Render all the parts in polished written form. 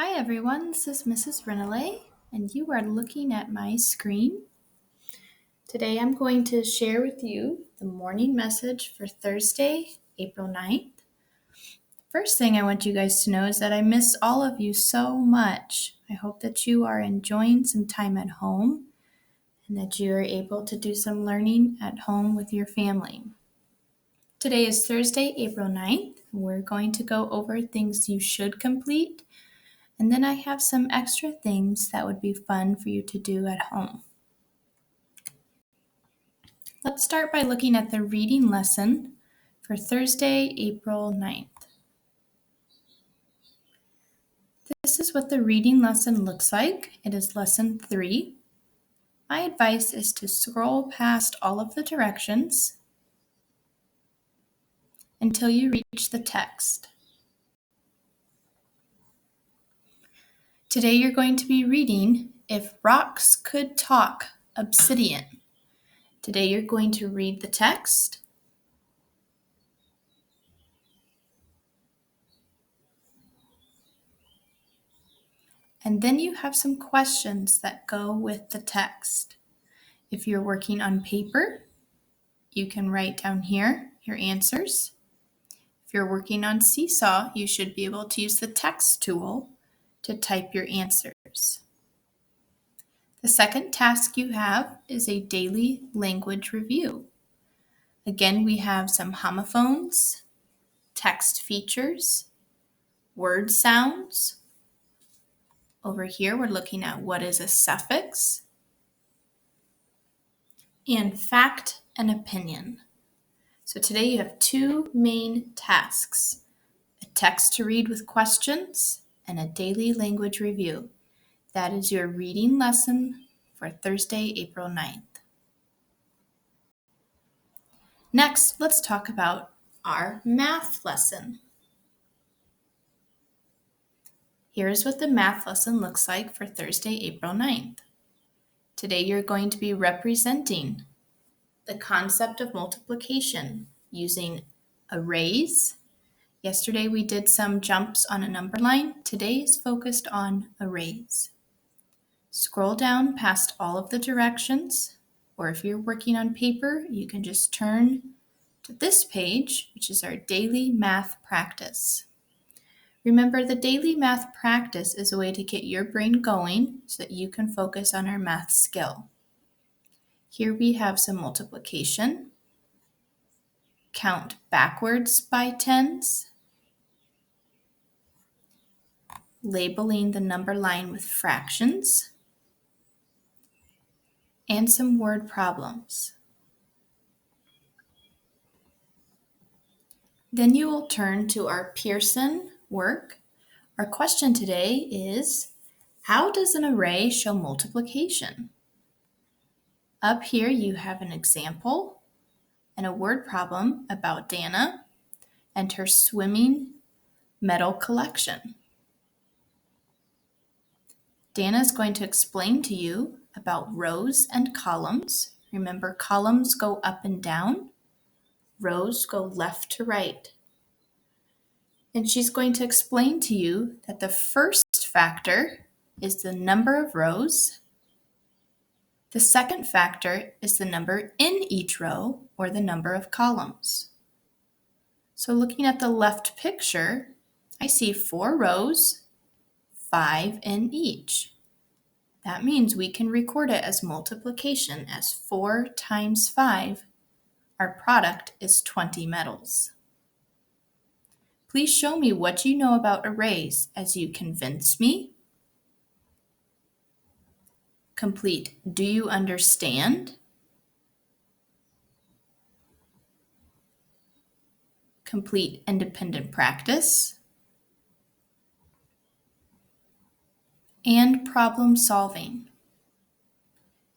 Hi everyone, this is Mrs. Renollet, and you are looking at my screen. Today I'm going to share with you the morning message for Thursday, April 9th. First thing I want you guys to know is that I miss all of you so much. I hope that you are enjoying some time at home and that you are able to do some learning at home with your family. Today is Thursday, April 9th. We're going to go over things you should complete. And then I have some extra things that would be fun for you to do at home. Let's start by looking at the reading lesson for Thursday, April 9th. This is what the reading lesson looks like. It is lesson 3. My advice is to scroll past all of the directions until you reach the text. Today you're going to be reading If Rocks Could Talk, Obsidian. Today you're going to read the text. And then you have some questions that go with the text. If you're working on paper, you can write down here your answers. If you're working on Seesaw, you should be able to use the text tool to type your answers. The second task you have is a daily language review. Again, we have some homophones, text features, word sounds. Over here, we're looking at what is a suffix, and fact and opinion. So today you have two main tasks, a text to read with questions and a daily language review. That is your reading lesson for Thursday, April 9th. Next, let's talk about our math lesson. Here's what the math lesson looks like for Thursday, April 9th. Today you're going to be representing the concept of multiplication using arrays. Yesterday we did some jumps on a number line. Today is focused on arrays. Scroll down past all of the directions, or if you're working on paper, you can just turn to this page, which is our daily math practice. Remember, the daily math practice is a way to get your brain going so that you can focus on our math skill. Here we have some multiplication, count backwards by tens, labeling the number line with fractions, and some word problems. Then you will turn to our Pearson work. Our question today is, how does an array show multiplication? Up here you have an example and a word problem about Dana and her swimming medal collection. Dana is going to explain to you about rows and columns. Remember, columns go up and down, rows go left to right. And she's going to explain to you that the first factor is the number of rows. The second factor is the number in each row, or the number of columns. So looking at the left picture, I see 4 rows, 5 in each. That means we can record it as multiplication as 4 times 5. Our product is 20 medals. Please show me what you know about arrays as you convince me. Complete, do you understand? Complete independent practice. And problem solving.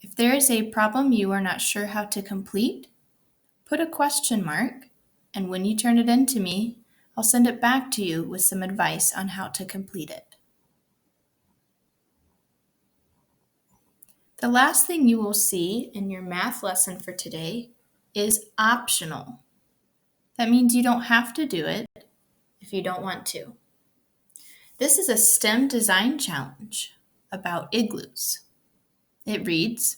If there is a problem you are not sure how to complete, put a question mark, and when you turn it in to me, I'll send it back to you with some advice on how to complete it. The last thing you will see in your math lesson for today is optional. That means you don't have to do it if you don't want to. This is a STEM design challenge about igloos. It reads,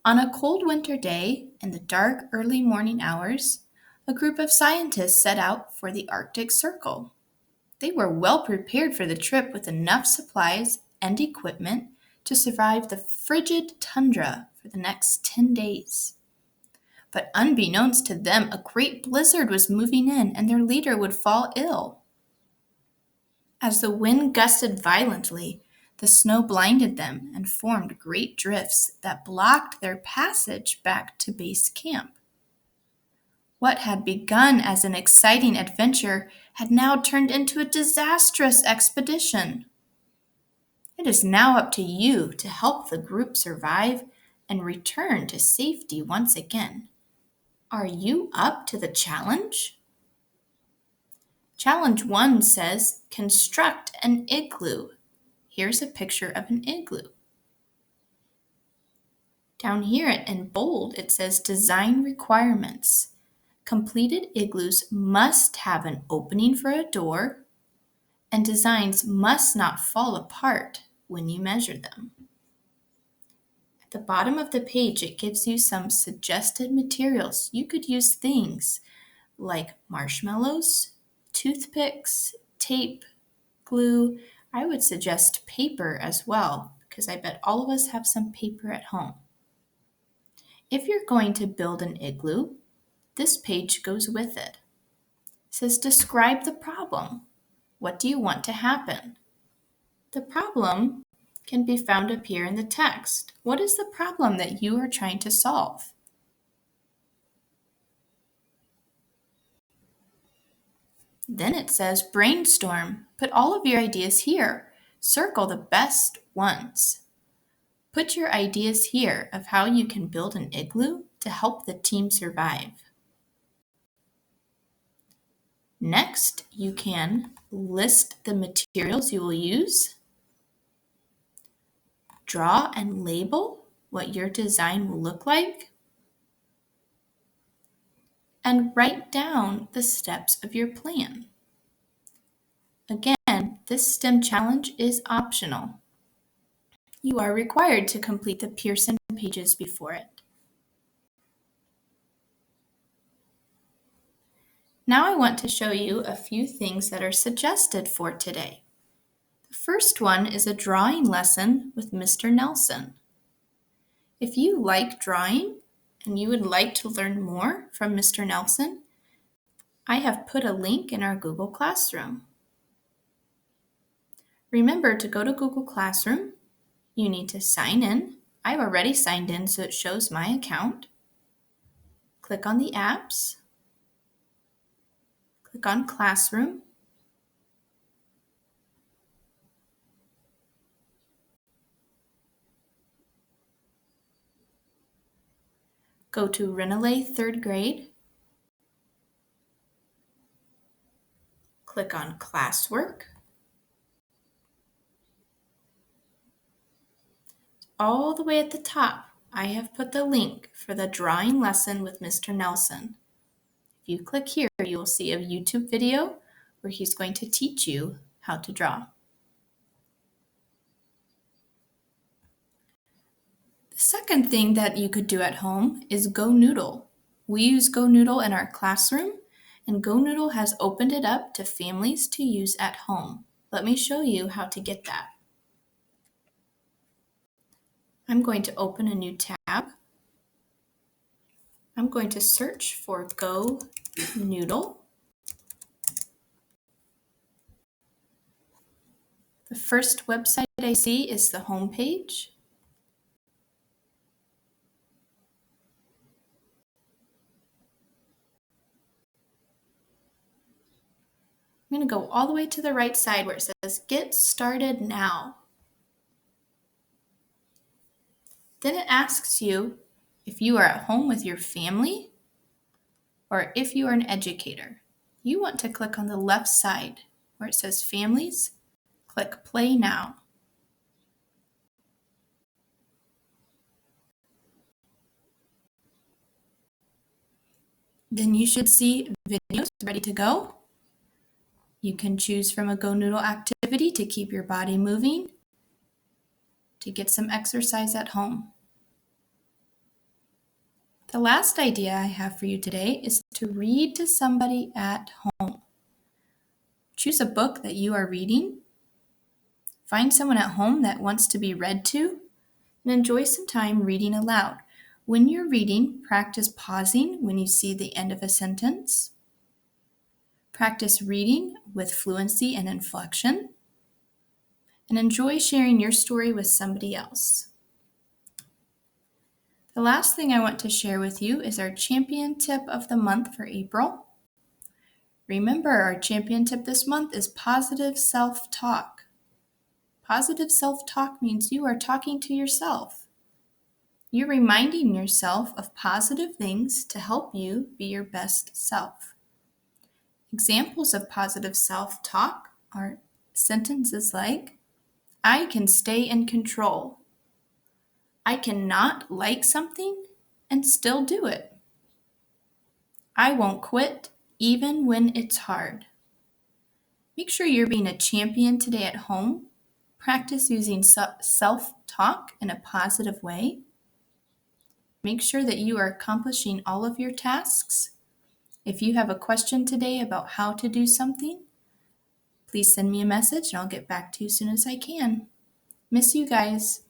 on a cold winter day in the dark early morning hours, a group of scientists set out for the Arctic Circle. They were well prepared for the trip with enough supplies and equipment to survive the frigid tundra for the next 10 days. But unbeknownst to them, a great blizzard was moving in and their leader would fall ill. As the wind gusted violently, the snow blinded them and formed great drifts that blocked their passage back to base camp. What had begun as an exciting adventure had now turned into a disastrous expedition. It is now up to you to help the group survive and return to safety once again. Are you up to the challenge? Challenge 1 says, construct an igloo. Here's a picture of an igloo. Down here in bold, it says design requirements. Completed igloos must have an opening for a door, and designs must not fall apart when you measure them. At the bottom of the page, it gives you some suggested materials. You could use things like marshmallows, toothpicks, tape, glue. I would suggest paper as well, because I bet all of us have some paper at home. If you're going to build an igloo, this page goes with it. It says describe the problem. What do you want to happen? The problem can be found up here in the text. What is the problem that you are trying to solve? Then it says brainstorm. Put all of your ideas here. Circle the best ones. Put your ideas here of how you can build an igloo to help the team survive. Next, you can list the materials you will use, draw and label what your design will look like, and write down the steps of your plan. Again, this STEM challenge is optional. You are required to complete the Pearson pages before it. Now I want to show you a few things that are suggested for today. The first one is a drawing lesson with Mr. Nelson. If you like drawing and you would like to learn more from Mr. Nelson, I have put a link in our Google Classroom. Remember to go to Google Classroom. You need to sign in. I've already signed in, so it shows my account. Click on the apps. Click on Classroom. Go to Renollet 3rd grade. Click on Classwork. All the way at the top, I have put the link for the drawing lesson with Mr. Nelson. If you click here, you will see a YouTube video where he's going to teach you how to draw. The second thing that you could do at home is Go Noodle. We use Go Noodle in our classroom, and Go Noodle has opened it up to families to use at home. Let me show you how to get that. I'm going to open a new tab. I'm going to search for Go Noodle. The first website I see is the home page. I'm going to go all the way to the right side where it says Get Started Now. Then it asks you if you are at home with your family or if you are an educator. You want to click on the left side where it says Families. Click Play Now. Then you should see videos ready to go. You can choose from a Go Noodle activity activity to keep your body moving, to get some exercise at home. The last idea I have for you today is to read to somebody at home. Choose a book that you are reading. Find someone at home that wants to be read to, and enjoy some time reading aloud. When you're reading, practice pausing when you see the end of a sentence. Practice reading with fluency and inflection. And enjoy sharing your story with somebody else. The last thing I want to share with you is our champion tip of the month for April. Remember, our champion tip this month is positive self-talk. Positive self-talk means you are talking to yourself. You're reminding yourself of positive things to help you be your best self. Examples of positive self-talk are sentences like, I can stay in control. I cannot like something and still do it. I won't quit even when it's hard. Make sure you're being a champion today at home. Practice using self-talk in a positive way. Make sure that you are accomplishing all of your tasks. If you have a question today about how to do something, please send me a message and I'll get back to you as soon as I can. Miss you guys.